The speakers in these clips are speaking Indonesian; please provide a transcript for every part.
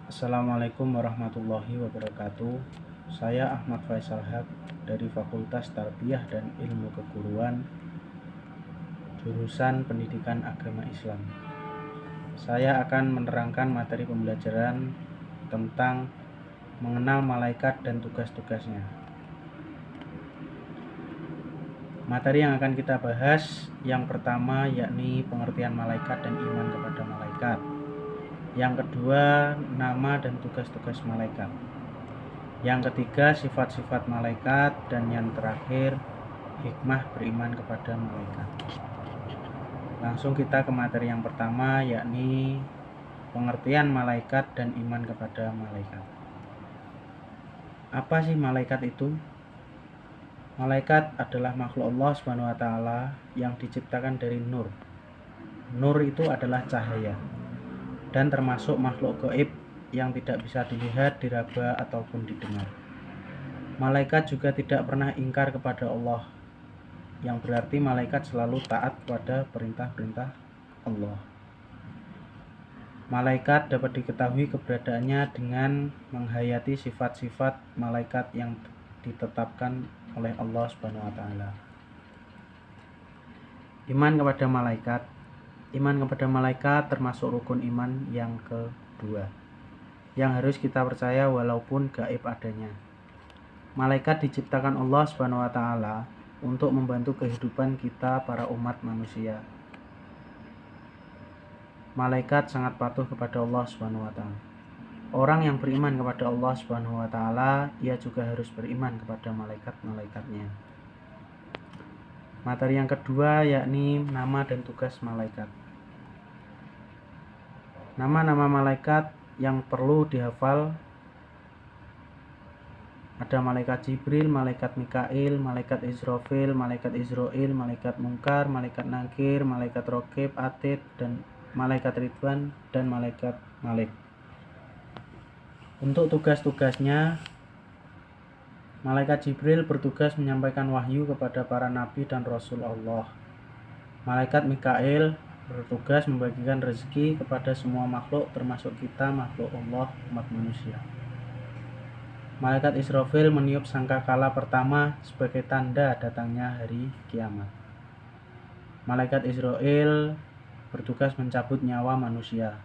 Assalamualaikum warahmatullahi wabarakatuh. Saya Ahmad Faisal Haq dari Fakultas Tarbiyah dan Ilmu Keguruan, jurusan Pendidikan Agama Islam. Saya akan menerangkan materi pembelajaran tentang mengenal malaikat dan tugas-tugasnya. Materi yang akan kita bahas yang pertama yakni pengertian malaikat dan iman kepada malaikat. Yang kedua, nama dan tugas-tugas malaikat. Yang ketiga, sifat-sifat malaikat. Dan yang terakhir, hikmah beriman kepada malaikat. Langsung kita ke materi yang pertama, yakni pengertian malaikat dan iman kepada malaikat. Apa sih malaikat itu? Malaikat adalah makhluk Allah SWT yang diciptakan dari nur. Nur itu adalah cahaya dan termasuk makhluk gaib yang tidak bisa dilihat, diraba, ataupun didengar. Malaikat juga tidak pernah ingkar kepada Allah, yang berarti malaikat selalu taat kepada perintah-perintah Allah. Malaikat dapat diketahui keberadaannya dengan menghayati sifat-sifat malaikat yang ditetapkan oleh Allah SWT. Iman kepada malaikat. Iman kepada malaikat termasuk rukun iman yang kedua, yang harus kita percaya walaupun gaib adanya. Malaikat diciptakan Allah SWT untuk membantu kehidupan kita para umat manusia. Malaikat sangat patuh kepada Allah SWT. Orang yang beriman kepada Allah SWT, ia juga harus beriman kepada malaikat-malaikatnya. Materi yang kedua yakni nama dan tugas malaikat. Nama-nama malaikat yang perlu dihafal ada malaikat Jibril, malaikat Mikail, malaikat Israfil, malaikat Israil, malaikat Munkar, malaikat Nakir, malaikat Raqib, Atid, dan malaikat Ridwan, dan malaikat Malik. Untuk tugas-tugasnya, malaikat Jibril bertugas menyampaikan wahyu kepada para nabi dan rasul Allah. Malaikat Mikail bertugas membagikan rezeki kepada semua makhluk termasuk kita, makhluk Allah, umat manusia. Malaikat Israfil meniup sangkakala pertama sebagai tanda datangnya hari kiamat. Malaikat Israil bertugas mencabut nyawa manusia.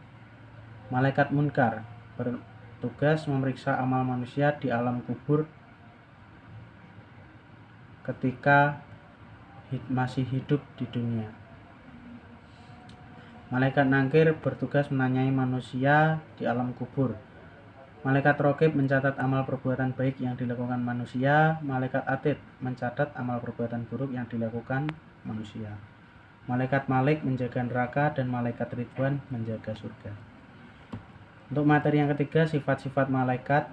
Malaikat Munkar bertugas memeriksa amal manusia di alam kubur ketika masih hidup di dunia. Malaikat Nakir bertugas menanyai manusia di alam kubur. Malaikat Raqib mencatat amal perbuatan baik yang dilakukan manusia. Malaikat Atid mencatat amal perbuatan buruk yang dilakukan manusia. Malaikat Malik menjaga neraka dan malaikat Ridwan menjaga surga. Untuk materi yang ketiga, sifat-sifat malaikat.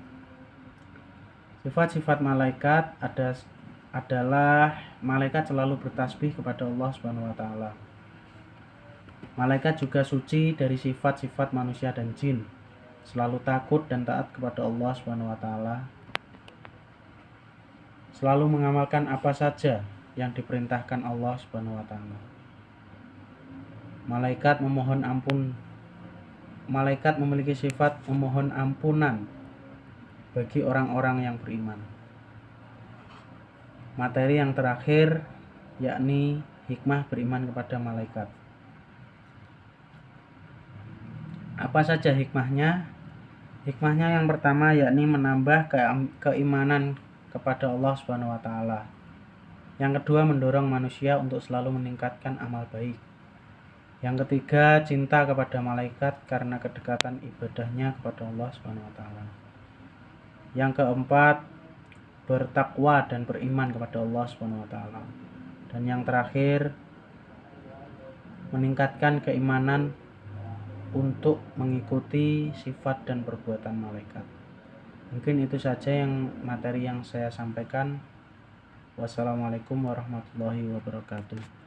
Sifat-sifat malaikat adalah malaikat selalu bertasbih kepada Allah SWT. Malaikat juga suci dari sifat-sifat manusia dan jin, selalu takut dan taat kepada Allah SWT, selalu mengamalkan apa saja yang diperintahkan Allah SWT. Malaikat memohon ampun. Malaikat memiliki sifat memohon ampunan bagi orang-orang yang beriman. Materi yang terakhir yakni hikmah beriman kepada malaikat. Apa saja hikmahnya? Hikmahnya yang pertama yakni menambah keimanan kepada Allah SWT. Yang kedua, mendorong manusia untuk selalu meningkatkan amal baik. Yang ketiga, cinta kepada malaikat karena kedekatan ibadahnya kepada Allah SWT. Yang keempat, bertakwa dan beriman kepada Allah SWT. Dan yang terakhir, meningkatkan keimanan untuk mengikuti sifat dan perbuatan malaikat. Mungkin itu saja materi yang saya sampaikan. Wassalamualaikum warahmatullahi wabarakatuh.